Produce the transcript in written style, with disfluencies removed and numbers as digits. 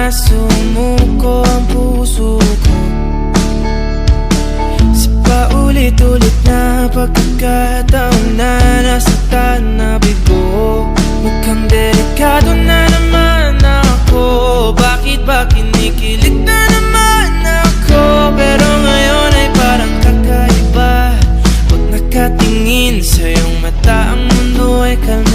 na sumuko ang puso ko sa paulit-ulit na pagkakataon na nasaktan na bigo. Mukhang delikado na naman ako. Bakit ba kinikilig na naman ako? Pero ngayon ay parang kakaiba. Pag nakatingin sa iyong mata, ang mundo ay kalma.